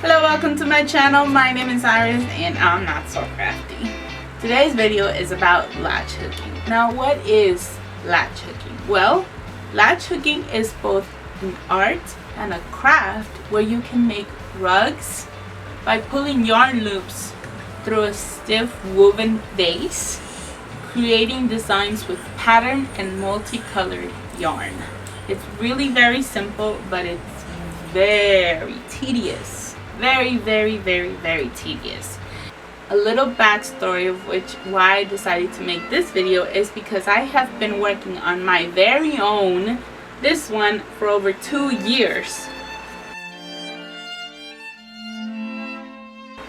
Hello, welcome to my channel. My name is Iris and I'm not so crafty. Today's video is about latch hooking. Now, what is latch hooking? Well, latch hooking is both an art and a craft where you can make rugs by pulling yarn loops through a stiff woven base, creating designs with pattern and multicolored yarn. It's really very simple, but it's very tedious. Very tedious. A little backstory of why I decided to make this video is because I have been working on my very own, this one, for over 2 years.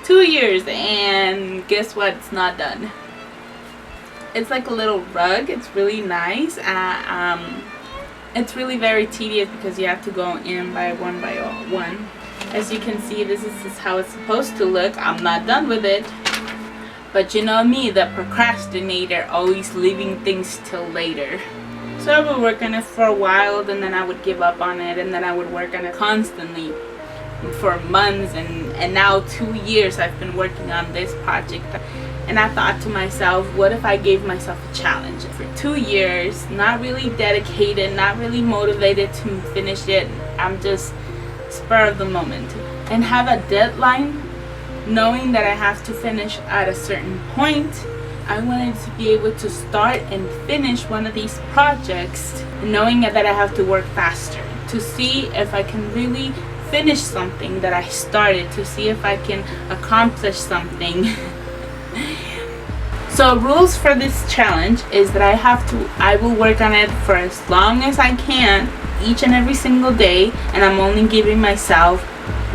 2 years, and guess what? It's not done. It's like a little rug. It's really nice. It's really very tedious because you have to go in by one. As you can see, this is how it's supposed to look. I'm not done with it. But you know me, the procrastinator, always leaving things till later. So I would work on it for a while, and then I would give up on it, and then I would work on it constantly for months, and now 2 years I've been working on this project. And I thought to myself, what if I gave myself a challenge? For 2 years, not really dedicated, not really motivated to finish it. I'm just spur of the moment. And have a deadline, knowing that I have to finish at a certain point. I wanted to be able to start and finish one of these projects, knowing that I have to work faster. To see if I can really finish something that I started. To see if I can accomplish something. So rules for this challenge is that I will work on it for as long as I can each and every single day, and I'm only giving myself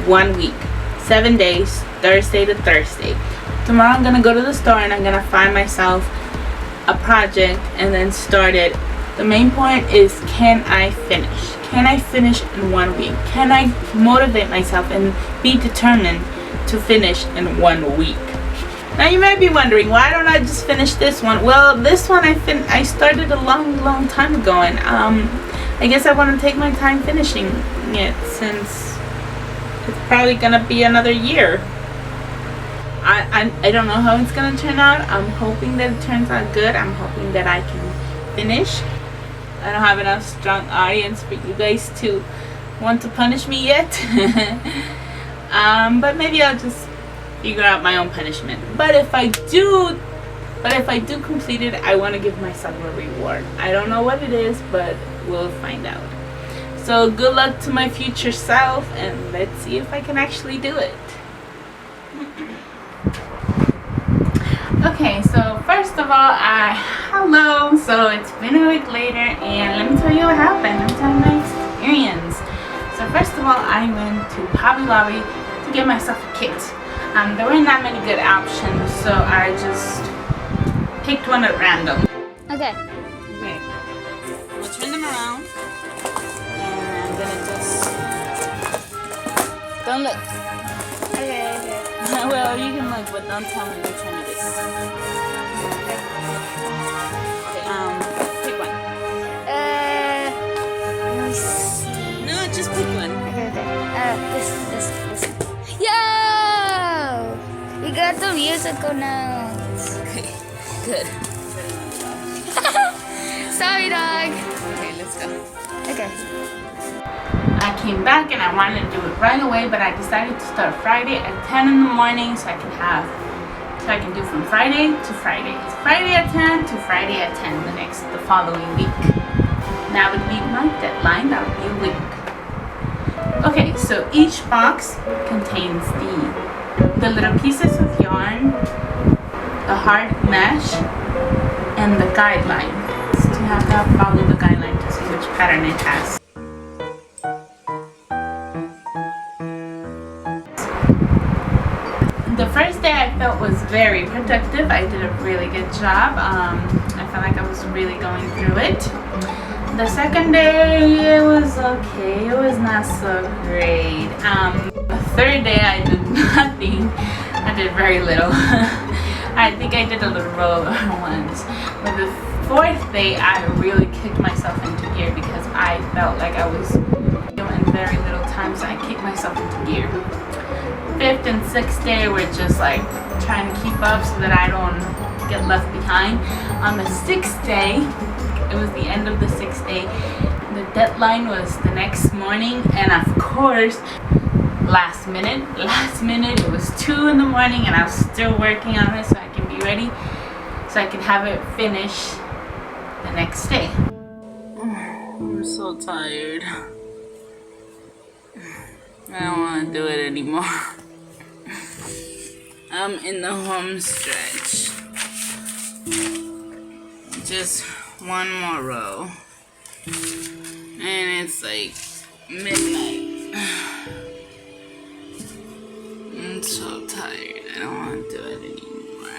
1 week, 7 days, Thursday to Thursday. Tomorrow I'm gonna go to the store and I'm gonna find myself a project and then start it. The main point is, can I finish? Can I finish in 1 week? Can I motivate myself and be determined to finish in 1 week? Now you might be wondering, why don't I just finish this one? Well, this one I started a long time ago, and I guess I want to take my time finishing it, since it's probably gonna be another year. I don't know how it's gonna turn out. I'm hoping that it turns out good. I'm hoping that I can finish. I don't have enough strong audience for you guys to want to punish me yet. But maybe I'll just figure out my own punishment. But if I do complete it, I want to give myself a reward. I don't know what it is, but we'll find out. So good luck to my future self, and let's see if I can actually do it. Okay, so first of all, hello. So it's been a week later, and let me tell you what happened. Let me tell you my experience. So first of all, I went to Hobby Lobby to get myself a kit. There weren't that many good options, so I just picked one at random. Okay. Okay. I'm gonna turn them around, and I'm gonna just... Don't look. Okay. Well, you can look, but don't tell me which one it is. Okay, pick one. Let me see. No, just pick one. Okay. This. Yo! We got the musical notes. Okay, good. Sorry, dog. Okay, let's go. Okay. I came back and I wanted to do it right away, but I decided to start Friday at 10 in the morning so I can do from Friday to Friday. It's Friday at 10 to Friday at 10 the following week. That would be my deadline. That would be a week. Okay, so each box contains the little pieces of yarn, the hard mesh, and the guideline. So you have to follow the guideline to see which pattern it has. The first day I felt was very productive. I did a really good job. I felt like I was really going through it. The second day, it was okay. It was not so great. The third day, I did nothing. I did very little. I think I did a little roll once. But the fourth day, I really kicked myself into gear because I felt like I was doing very little time, so I kicked myself into gear. 5th and 6th day we're just like trying to keep up so that I don't get left behind. On the 6th day, it was the end of the 6th day, the deadline was the next morning, and of course last minute, it was 2 in the morning and I was still working on it so I can be ready so I can have it finished the next day. I'm so tired. I don't want to do it anymore. I'm in the home stretch. Just one more row. And it's like midnight. I'm so tired. I don't want to do it anymore.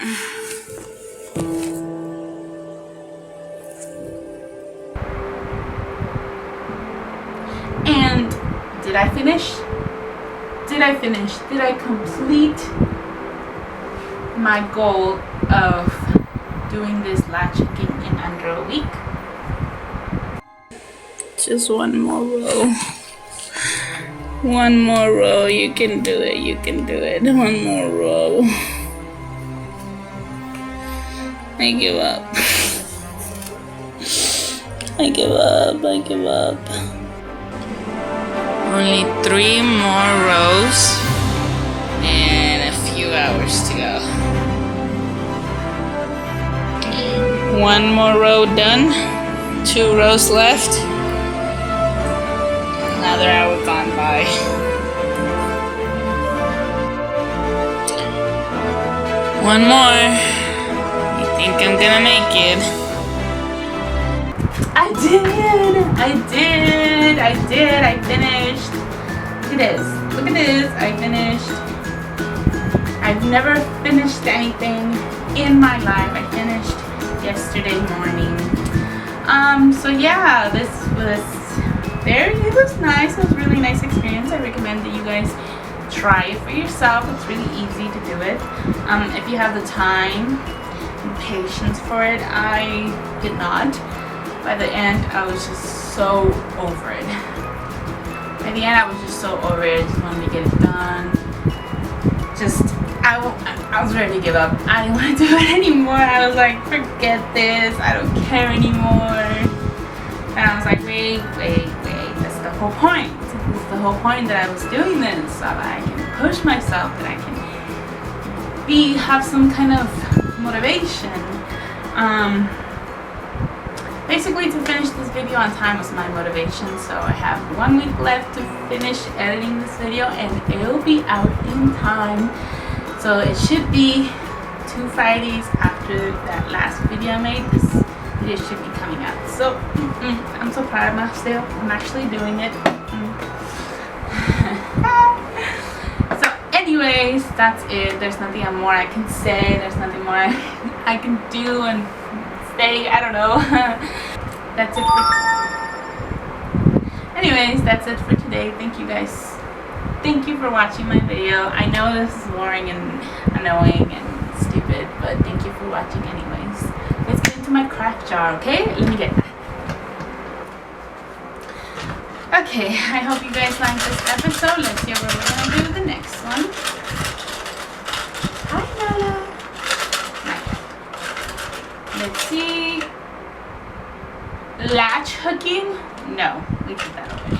And did I finish? Did I finish? Did I complete my goal of doing this latch hooking in under a week? Just one more row. One more row. You can do it. You can do it. One more row. I give up. I give up. I give up. Only 3 more rows and a few hours to go. 1 more row done. 2 rows left. Another hour gone by. One more. You think I'm gonna make it? I did! I did! I did! I finished! Look at this. Look at this. I finished. I've never finished anything in my life. I finished yesterday morning. So yeah, this was it was nice. It was a really nice experience. I recommend that you guys try it for yourself. It's really easy to do it. If you have the time and patience for it. I did not. By the end, I was just so over it. By the end, I was just so over it. I just wanted to get it done. I was ready to give up. I didn't want to do it anymore. I was like, forget this. I don't care anymore. And I was like, wait. That's the whole point. This is the whole point that I was doing this. So that I can push myself, that I can have some kind of motivation. Basically, to finish this video on time was my motivation. So I have 1 week left to finish editing this video, and it'll be out in time. So it should be 2 Fridays after that last video I made. This video should be coming out. So I'm so proud of myself. I'm actually doing it. So anyways, that's it. There's nothing more I can say. There's nothing more I can do and say. I don't know. That's it anyways, that's it for today. Thank you guys. Thank you for watching my video. I know this is boring and annoying and stupid, but thank you for watching anyways. Let's get into my craft jar, okay? Let me get that. Okay, I hope you guys liked this episode. Let's see what we're gonna do the next one. Hi, Nala. Let's see. Latch hooking? No, we did that already.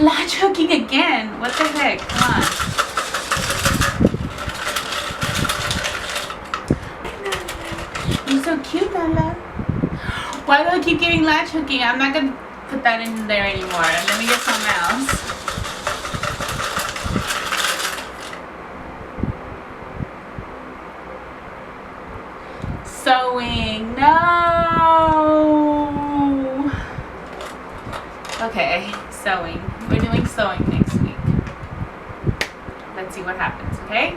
Latch hooking again? What the heck? Come on. You're so cute, Nala. Why do I keep getting latch hooking? I'm not gonna put that in there anymore. Let me get something else. Sewing. No. Okay, sewing. We're doing sewing next week. Let's see what happens, okay?